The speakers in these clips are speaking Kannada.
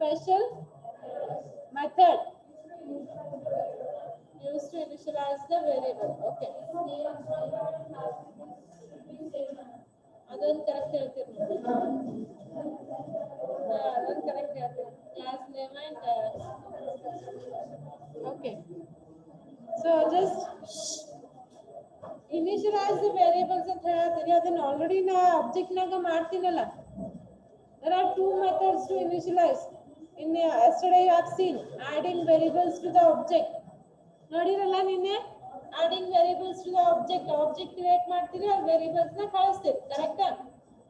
special method used to initialize the variable. Okay. ಅದೊಂದು ಕರೆಕ್ಟ್ ಹೇಳ್ತೀರಿ ಅದೊಂದು ಕರೆಕ್ಟ್ ಹೇಳ್ತೀರಿ class name and okay. So just initialize the variables ಅಂತ ಹೇಳ್ತೀರಿ ಅದನ್ನ ಆಲ್ರೆಡಿ ನಾ ಆಬ್ಜೆಕ್ಟ್ ನಾಗ ಮಾಡ್ತೀನಲ್ಲ. There are two methods to initialize. In yesterday you have seen adding variables to the object. ನೋಡಿರಲ್ಲ ನಿನ್ನೆ adding variables to the object create ಮಾಡ್ತೀರಿ ಆ variables ನ ಕಳಿಸ್ತೀರಿ ಕರೆಕ್ಟಾ.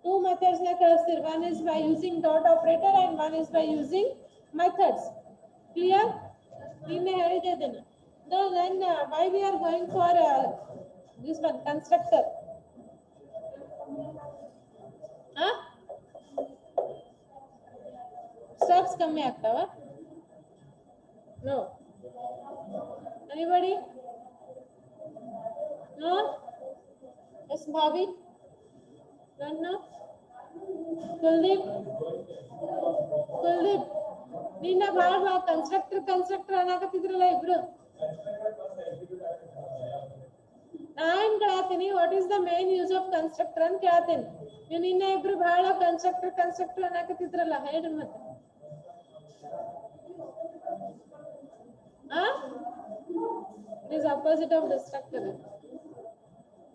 Two methods ನ ಕಳಿಸ್ತೀರಿ. One is by using dot operator and one is by using methods. Clear? ನಿನ್ನೆ ಹೇಳಿದೆ ಅದನ್ನ. Then why we are going for this one constructor? Steps ಕಮ್ಮಿ ಆಗ್ತಾವ? No. Anybody? No? Yes, Bhavi? Don't know? Kuldeep? ನಿನ್ನ ಭಾಳ ಕನ್ಸ್ಟ್ರಕ್ಟರ್ ಅನ್ನಕತ್ತಿದ್ರಲ್ಲ ಇಬ್ರು. ನಾನ್ ಕೇಳತ್ತೀನಿ what is the main use of constructor ಅಂತ ಕೇಳತ್ತೀನಿ. ನೀವು ನಿನ್ನೆ ಇಬ್ರು ಬಹಳ ಕನ್ಸ್ಟ್ರಕ್ಟರ್ ಅನ್ನಕತ್ತಿದ್ರಲ್ಲ ಹೇಳ್ರಿ ಮತ್ತೆ. It is opposite of destructor.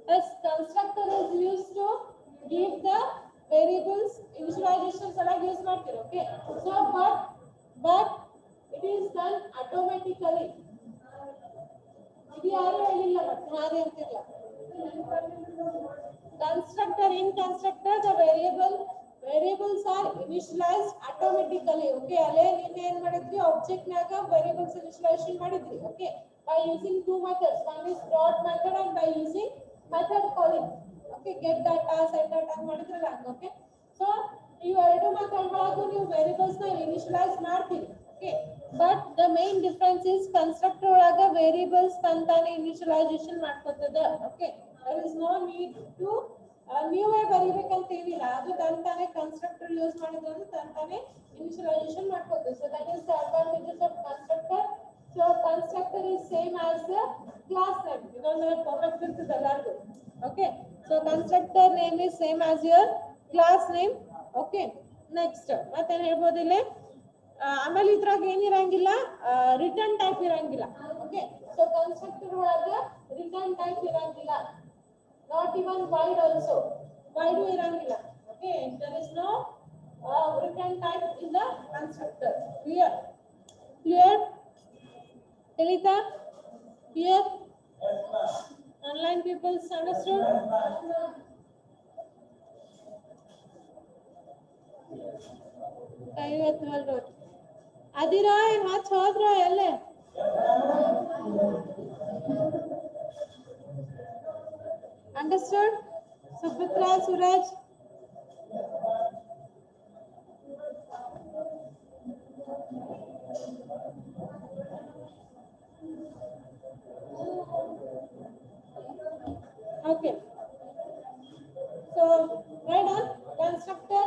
Yes, constructor is used to give the variables initialization ಸಲಾಗಿ ಯೂಸ್ ಮಾಡ್ತೀರಿ. Okay, so but it is done automatically. ಇದು ಯಾರು ಹೇಳಿಲ್ಲ ಮತ್ತೆ ಹಾಗೆ ಅಂತಿಲ್ಲ. constructor the variables are initialized automatically. Okay, ಅಲ್ಲೇ ನಿನ್ನೆ ಏನ್ ಮಾಡಿದ್ರಿ ಆಬ್ಜೆಕ್ಟ್ ನಾಗ variables initialization ಮಾಡಿದ್ರಿ. Okay, by using two methods, one is dot method and by using method calling. Okay, get data set data ಮಾಡಿದ್ರಲ್ಲ. Okay, so ಈ ಎರಡು ಮೆಥಡ್ ಒಳಗೂ ನೀವು variables ನ initialize ಮಾಡ್ತೀರಿ. Okay, but the main difference is constructor ಒಳಗ variables ತಂತಾನೆ initialization ಮಾಡ್ಕೊತದ. Okay, there is no need to ನೀವೇ ಬರಿಬೇಕಂತ ಏನಿಲ್ಲ, ಅದು ತಂತಾನೆ ಕನ್ಸ್ಟ್ರಕ್ಟರ್ ಯೂಸ್ ಮಾಡಿದ್ರೆ ತಂತಾನೆ initialisation ಮಾಡ್ಕೊತದೆ. So that is the advantages of constructor. So constructor is same as the class name. ಇದೊಂದು ಪರ್ಫೆಕ್ಟ್ ಇರ್ತದೆ ಎಲ್ಲರಿಗೂ. Okay, so constructor name is same as your class name. Okay, next ಮತ್ತೆ ಹೇಳ್ಬೋದು ಇಲ್ಲಿ ಆಮೇಲೆ ಇದ್ರಾಗ ಏನಿರಂಗಿಲ್ಲ ರಿಟರ್ನ್ ಟೈಪ್ ಇರಂಗಿಲ್ಲ. Okay, so constructor ಒಳಗ ರಿಟರ್ನ್ ಟೈಪ್ ಇರಂಗಿಲ್ಲ. Not even void also. Void irangilla. Okay, there is no return type in the constructor. Clear? Telita? Clear? Online people understood? Adira, hach hodra elle. Understood? Subhitra, Suraj? Okay. So, right on. Constructor.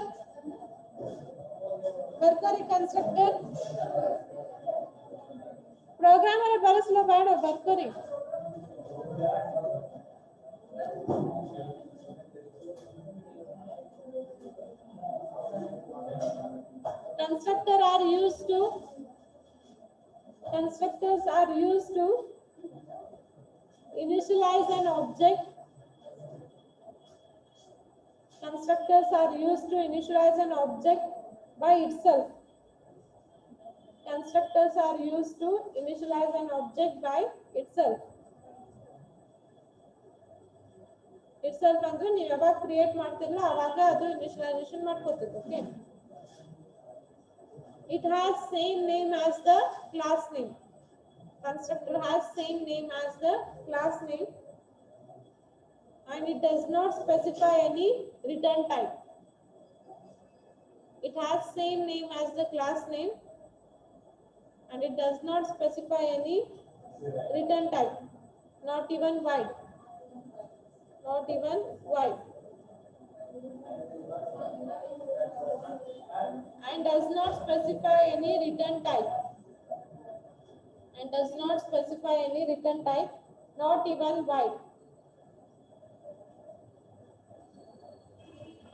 Barkari constructor. Programmer balaslo bado Barkari. Constructors are used to initialize an object. Constructors are used to initialize an object by itself. Constructors are used to initialize an object by itself. Itself ಅಂದ್ರೆ ನೀವು ಯಾವಾಗ ಕ್ರಿಯೇಟ್ ಮಾಡ್ತಿರಲ್ಲ ಅವಾಗ ಅದು initialisation ಮಾಡ್ಕೊತದೆ. Okay, it has same name as the class name. Constructor has same name as the class name and it does not specify any return type. It has same name as the class name and it does not specify any return type, not even void. and does not specify any return type. And does not specify any return type, not even void.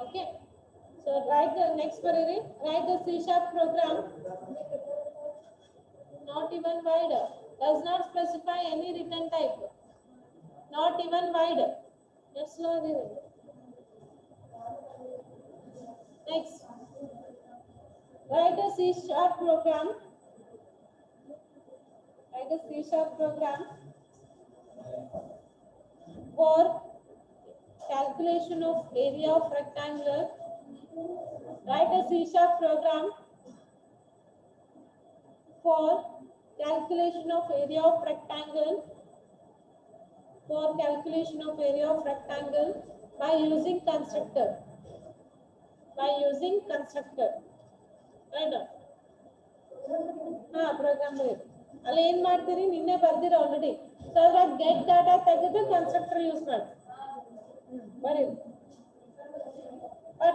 Okay. So write the next query. Write the C# program. Not even void. Does not specify any return type. Not even void. Just slow reading. Next. Write a C# program. Write a C# program for calculation of area of rectangular. Write a C# program for calculation of area of rectangle. For calculation of area of rectangle by using constructor. By using constructor. Right? Program ಅಲ್ಲಿ ಏನ್ ಮಾಡ್ತೀರಿ ನಿನ್ನೆ ಬರ್ದಿರ ಆಲ್ರೆಡಿ ಸೊ ಅದ್ರಾಗ ಗೆಟ್ ಡಾಟಾ ತೆಗೆದು ಕನ್ಸ್ಟ್ರಕ್ಟರ್ ಯೂಸ್ ಮಾಡಿ ಬರೀ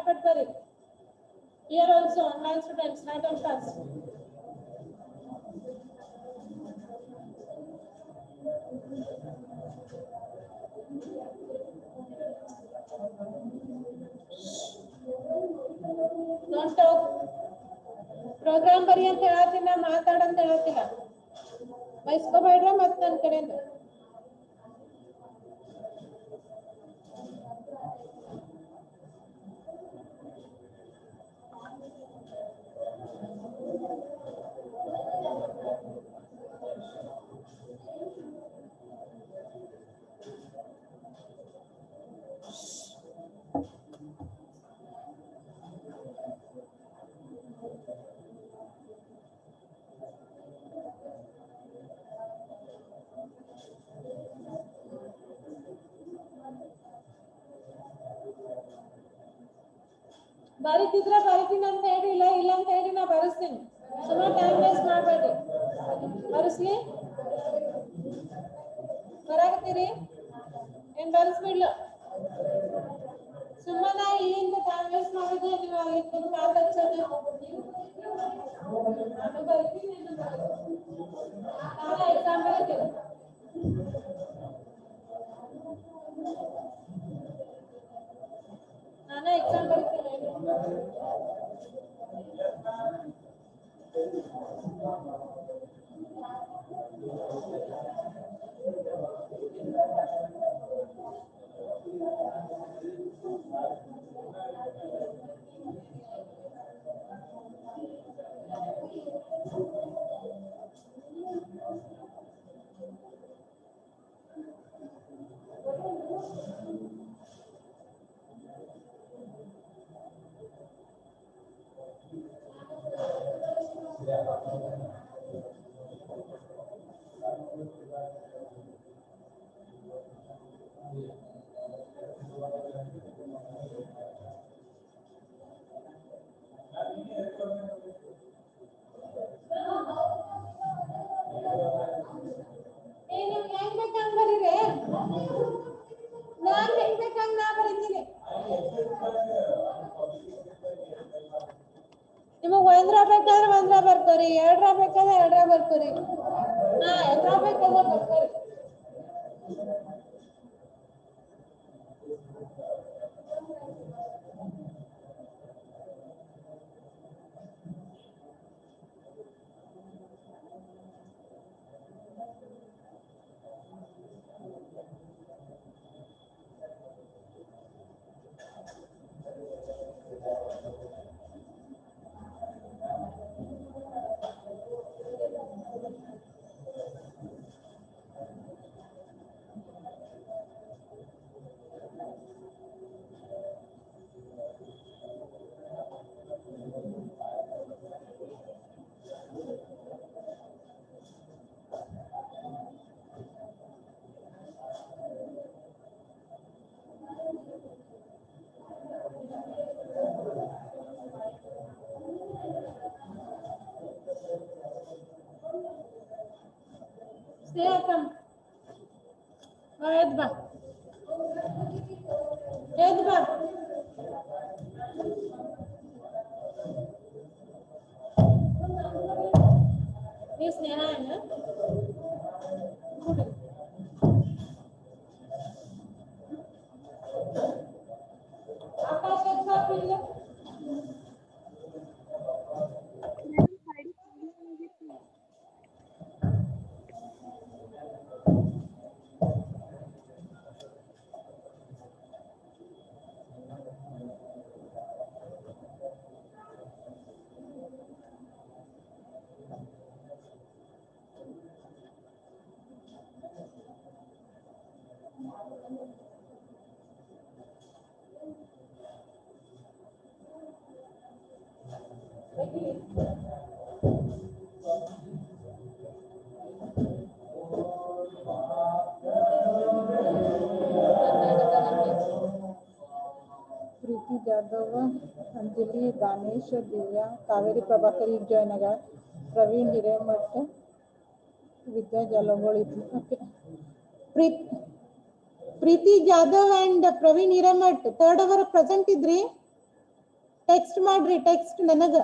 ಪಟ್ ಬರೀ here also online students night on class don't talk program ಬರಿ ಅಂತ ಹೇಳತ್ತಿಲ್ಲ ಮಾತಾಡಂತ ಹೇಳತ್ತಿಲ್ಲ ಬಯಸ್ಕೋಬೇಡ್ರ ಮತ್ತೆ ನನ್ನ ಕಡೆಯಿಂದ ಬರೀತಿದ್ರೆ ಬರೀತೀನಿ ಅಂತ ಹೇಳಿ ಇಲ್ಲ ಅಂತ ಹೇಳಿ ನಾ ಬರೆಸ್ತೀನಿ ಸುಮ್ಮನೆ ಟೈಮ್ ವೇಸ್ಟ್ ಮಾಡಬೇಡಿ ಬರೆಸ್ಲಿ ಬರಾಕತ್ತೀರಿ ಏನ್ ಬರೆಸ್ಬಿಡ್ಲ ಸುಮ್ಮನೆ ಇಲ್ಲಿಂದ ಟೈಮ್ ವೇಸ್ಟ್ ಮಾಡೋದು ನೀವು ಅಲ್ಲಿ ಕುಂತು ಮಾತಾಡ್ಸೋದು ನಾನು ಬರೀತೀನಿ ನಾಳೆ ಎಕ್ಸಾಮ್ ಬರೀತೀನಿ ನಾನೇ ಎಕ್ಸಾಮ್ ಬರೀತೀನಿ ನಿಮಗೆ 1 ರೂಪಾಯಿ ಬೇಕಾದ್ರೆ 1 ರೂಪಾಯಿ ಬರ್ಕೋರಿ 2 ರೂಪಾಯಿ ಬೇಕಾದ್ರೆ 2 ರೂಪಾಯಿ ಬರ್ಕೋರಿ 2 ರೂಪಾಯಿ ಬೇಕಾದ್ರೆ ಬರ್ಕೋರಿ Stefan. Edba. Edba. ನೀವು ಸ್ನೇಹ ಏನು ಆಕಾಶ ಇಲ್ಲ प्रीति जाधव, अंजलि, दानेश, दिव्या, कावेरी प्रभाकर ಈಗ ಜಾಯ್ನ್ ಆಗ, Praveen Hiremath, Vidya Jalagoli. Okay, Preeti Jadhav and Praveen Hiremath third hour present ಇದ್ರಿ. ಟೆಕ್ಸ್ಟ್ ಮಾಡ್ರಿ, ಟೆಕ್ಸ್ಟ್ ನನಗ.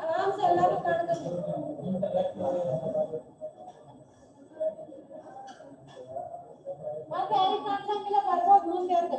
आराम से अल्लाह को काट दो ಮತ್ತೆ ಯಾರಿಗೆ ಕಾಣಿಸಂಗಿಲ್ಲ ಬರ್ಬೋದು ಮುಂದೆ ಅಂತ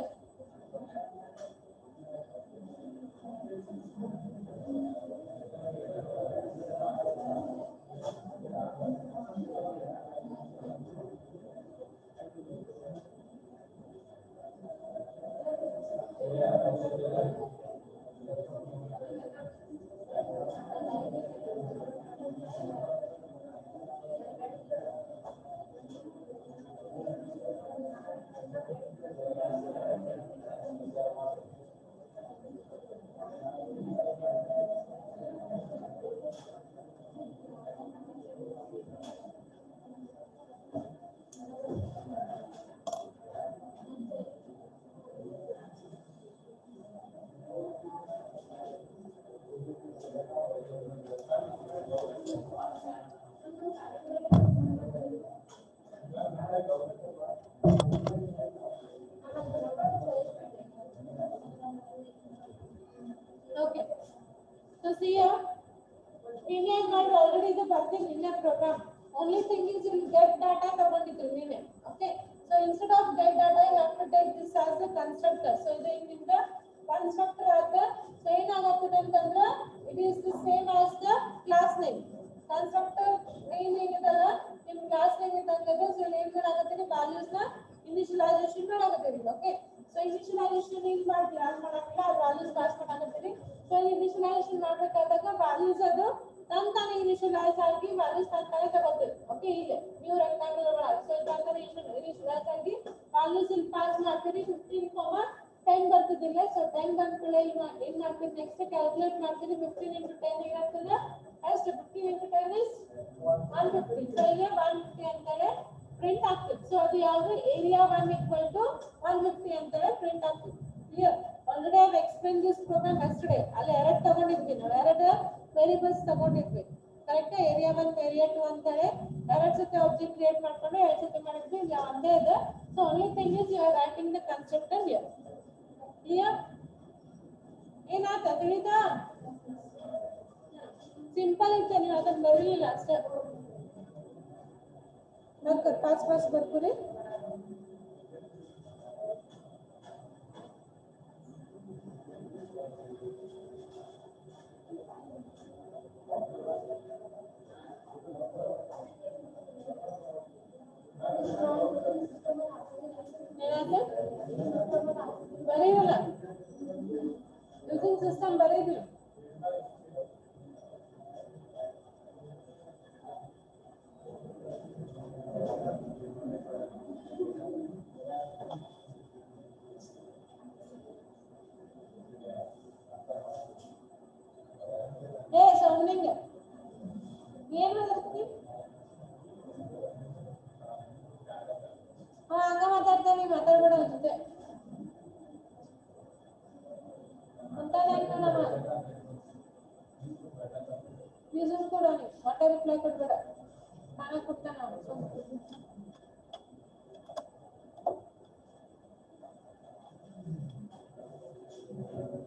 Okay. So see here, Indian had already the budget in a program. Only thing is you will get data ತಗೊಂಡಿದ್ರಿ. Okay. So instead of get data, you have to take this as the constructor. So in the constructor at the same ಅಂತಂದ್ರೆ it is the same as the class name. Constructor name ಏನಿದಲ್ಲ ನಿಮ್ಮ class name ಇದ್ದಂಗೆ so ಏನ್ ಮಾಡಾಕತ್ತೀರಿ values ನ initialization ಮಾಡಾಕತ್ತೀರಿ. Okay. So initialization ಏನು ಮಾಡ್ತೀರಾ ಅಂತ ಮಾಡಾಕಲ್ಲ values ಪಾಸ್ ಮಾಡಾಕತ್ತೀರಿ. So initialization ಮಾಡಬೇಕಾದಾಗ values ಅದು ತಾನೇ initialize ಆಗಿ values ತಾನೇ ತಗೋತೀವಿ. Okay ಇದೆ ನೀವು rectangle ಒಳಗೆ so ತಾನೇ initialize ಆಗಿ values ಇಲ್ಲಿ ಪಾಸ್ ಮಾಡ್ತೀರಿ 15, 10 ಬರ್ತಿದಿಲ್ಲ. So 10 ಬಂದ ಕೂಡಲೇ ಏನು ಮಾಡ್ತೀರಿ ನೆಕ್ಸ್ಟ್ ಕ್ಯಾಲ್ಕುಲೇಟ್ ಮಾಡ್ತೀರಿ 15 into 10 ಏನಾಗ್ತದೆ ಎಷ್ಟು 15 into 10 is 150. So ಇಲ್ಲಿ 150 ಅಂತೇಳಿ ಪ್ರಿಂಟ್ ಆಗ್ತದೆ. ಸೊ ಅದು ಯಾವುದು ಏರಿಯಾ 1 equal to 150 ಅಂತೇಳಿ ಪ್ರಿಂಟ್ ಆಗ್ತದೆ. Clear already I have explain this program yesterday. ಅಲ್ಲಿ ಎರಡು ತಗೊಂಡಿದ್ವಿ ನಾವು ಎರಡು ವೇರಿಯಬಲ್ಸ್ ತಗೊಂಡಿದ್ವಿ ಕರೆಕ್ಟ್ ಏರಿಯಾ 1 ಏರಿಯಾ 2 ಅಂತ ಹೇಳಿ ಎರಡು ಸತಿ ಆಬ್ಜೆಕ್ಟ್ ಕ್ರಿಯೇಟ್ ಮಾಡ್ಕೊಂಡು ಎರಡು ಸತಿ ಮಾಡಿದ್ವಿ ಇಲ್ಲಿ ಒಂದೇ ಇದೆ so only thing is you are writing the constructor here clear ಏನಾತ ತಿಳಿತಾ ಸಿಂಪಲ್ ಇತ್ತು ನೀವು ಅದನ್ನ ಬರಲಿಲ್ಲ ಅಷ್ಟೇ ಬರ್ಕರ್ ಪಾಸ್ ಬರ್ಕೊರಿ ಬರೆಯಲ್ಲ ಯೂಸಿಂಗ್ ಸಿಸ್ಟಮ್ ಬರೀರಿ ಏ ಸೌಂಡಿಂಗ್ ಏನ್ ಮಾತಾಡ್ತೀನಿ ಹಂಗ ಮಾತಾಡ್ತಾನೆ ಮಾತಾಡ್ಬೇಡ ಅನ್ಸುತ್ತೆ ರೀಸನ್ ಕೊಡ ಒಟ್ಟ ರಿಪ್ಲೈ ಕೊಡ್ಬೇಡ ನಾನೇ ಕೊಡ್ತಾನೆ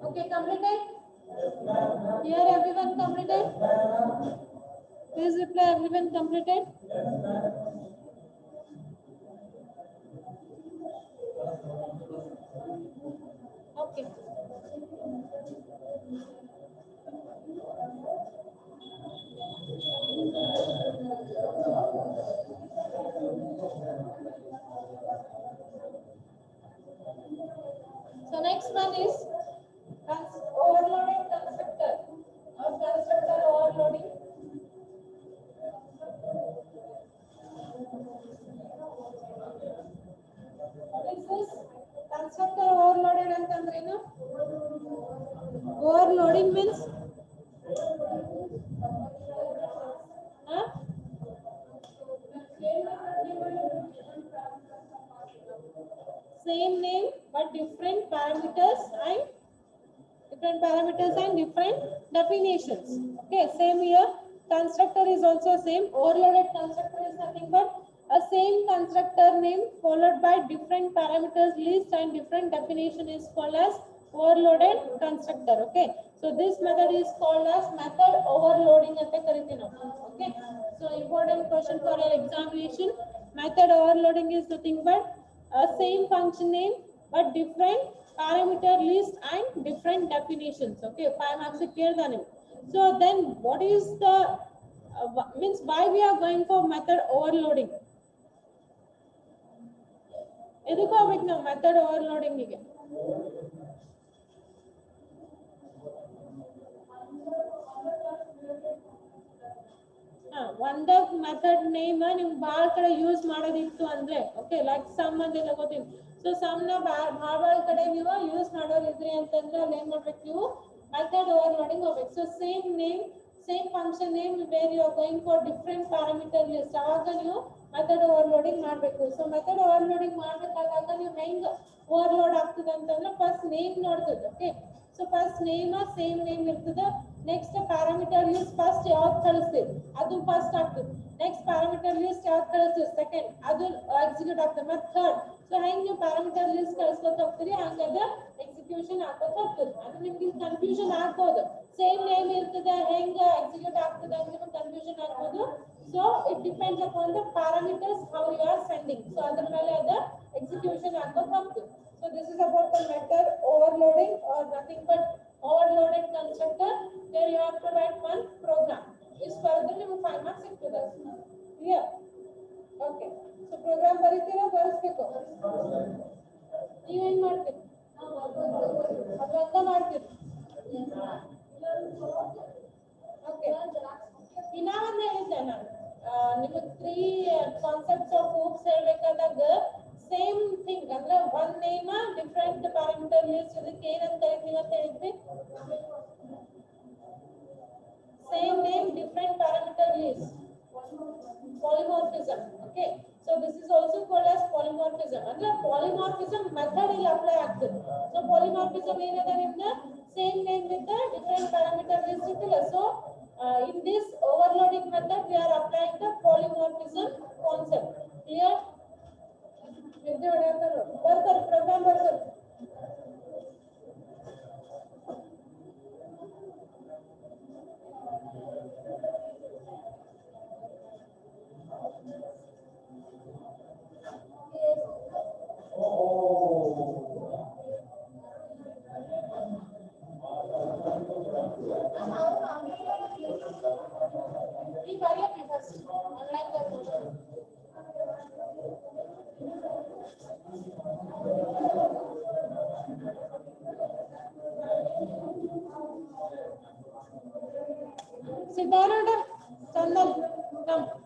okay completed here everyone completed please reply everyone completed okay so next one is overloaded constructor or constructor overloading what is this constructor overloaded ಅಂತಂದ್ರೇನು overloading means same name but different parameters and different definitions. Okay, same here. Constructor is also same. Overloaded constructor is nothing but a same constructor name followed by different parameters list and different definition is called as overloaded constructor. Okay, so this method is called as method overloading ante karitini ನಾವು. Okay, so important question for your examination. Method overloading is nothing but a same function name but different parameter list and different definitions. Okay, 5 marks ಕೇಳ್ದಾನೆ. So then what is the means why we are going for method overloading? ಎದಕ್ಕೆ ಹೋಗ್ಬೇಕು ನಾವು ಮೆಥಡ್ ಓವರ್ಲೋಡಿಂಗ್ ಗೆ ಒಂದ ಮೆಥಡ್ ನೇಮ್ ನಿಮ್ಗೆ ಭಾಳ ಕಡೆ ಯೂಸ್ ಮಾಡೋದಿತ್ತು ಅಂದ್ರೆ ಓಕೆ ಲೈಕ್ ಸಮ್ ಅಂತೆಲ್ಲ ಗೊತ್ತಿಲ್ಲ ಸೊ ಸಮ್ ನ ಭಾಳ ಕಡೆ ನೀವು ಯೂಸ್ ಮಾಡೋದಿದ್ರಿ ಅಂತಂದ್ರೆ ಅಲ್ಲಿ ಏನ್ ಮಾಡ್ಬೇಕು ನೀವು ಮೆಥಡ್ ಓವರ್ಲೋಡಿಂಗ್ ಹೋಗ್ಬೇಕು so same name same function name where you are going for different parameter list ಆವಾಗ ನೀವು ಮೆಥಡ್ ಓವರ್ಲೋಡಿಂಗ್ ಮಾಡಬೇಕು ಸೊ ಮೆಥಡ್ ಓವರ್ಲೋಡಿಂಗ್ ಮಾಡಬೇಕಾದಾಗ ನೀವು ಹೆಂಗ್ ಓವರ್ಲೋಡ್ ಆಗ್ತದೆ ಅಂತಂದ್ರೆ ಫಸ್ಟ್ ನೇಮ್ ನೋಡ್ತದೆ okay so first name same name ಇರ್ತದೆ ನೆಕ್ಸ್ಟ್ ಪ್ಯಾರಾಮೀಟರ್ ಲಿಸ್ಟ್ ಫಸ್ಟ್ ಯಾವ್ದು ಕಳಿಸ್ತೀವಿ ಅದು ಫಸ್ಟ್ ಆಗ್ತದೆ ನೆಕ್ಸ್ಟ್ ಪ್ಯಾರಾಮೀಟರ್ ಲಿಸ್ಟ್ ಯಾವ್ದು ಕಳಿಸ್ತೀವಿ ಸೆಕೆಂಡ್ ಅದು ಎಕ್ಸಿಕ್ಯೂಟ್ ಆಗ್ತದೆ ಮತ್ತೆ ಥರ್ಡ್ ಸೊ ಹೆಂಗ್ ನೀವು ಪ್ಯಾರಾಮೀಟರ್ ಲಿಸ್ಟ್ ಕಳಿಸ್ಕೊತ ಹೋಗ್ತೀರಿ ಹಂಗದ ಎಕ್ಸಿಕ್ಯೂಷನ್ ಆಗ್ಕೊತ ಹೋಗ್ತದೆ ಅದು ನಿಮ್ಗೆ ಕನ್ಫ್ಯೂಷನ್ ಆಗ್ಬೋದು ಸೇಮ್ ನೇಮ್ ಇರ್ತದೆ ಹೆಂಗ ಎಕ್ಸಿಕ್ಯೂಟ್ ಆಗ್ತದೆ ಅಂತ ನಿಮ್ಗೆ ಕನ್ಫ್ಯೂಷನ್ ಆಗ್ಬೋದು so it depends upon the parameters how you are sending so ಅದ್ರ ಮೇಲೆ ಅದ ಎಕ್ಸಿಕ್ಯೂಷನ್ ಆಗ್ಕೊತ ಹೋಗ್ತದೆ so this is about the method overloading or nothing but overloaded constructor where you have to write one program is further you 5 marks ಸಿಗ್ತದೆ clear okay so program ಬರೀತೀರಾ ಬರೆಸಬೇಕು ನೀವು ಏನು ಮಾಡ್ತೀರಿ ಅದನ್ನ ಮಾಡ್ತೀರಿ ಓಕೆ ಇನ್ನ ಒಂದು ಹೇಳಿದ್ದೆ ನಾನು ನಿಮಗೆ 3 ಕಾನ್ಸೆಪ್ಟ್ಸ್ ಆಫ್ ಹೂಪ್ಸ್ ಹೇಳಬೇಕಾದಾಗ ಸೇಮ್ ಥಿಂಗ್ ಅಂದ್ರೆ one name different parameter list ಇದಕ್ಕೆ ಏನಂತ ಕರಿತೀವಿ ಅಂತ ಹೇಳಿದ್ವಿ same name different parameter list polymorphism okay so this is also called as polymorphism ಅಂದ್ರೆ polymorphism method ಇಲ್ಲಿ ಅಪ್ಲೈ ಆಗ್ತದೆ so polymorphism ಏನದ ನಿಮ್ದು same name with different parameter list ಇತ್ತಲ್ಲ so In this overloading method, we are applying the polymorphism concept. Clear? ಬರ್ತಾರೆ ಪ್ರೋಗ್ರಾಮ್ ಬರ್ತಾರೆ. ಈ ಬರೆಯಕ್ಕೆ first online question. Sit down, Chandan. Come.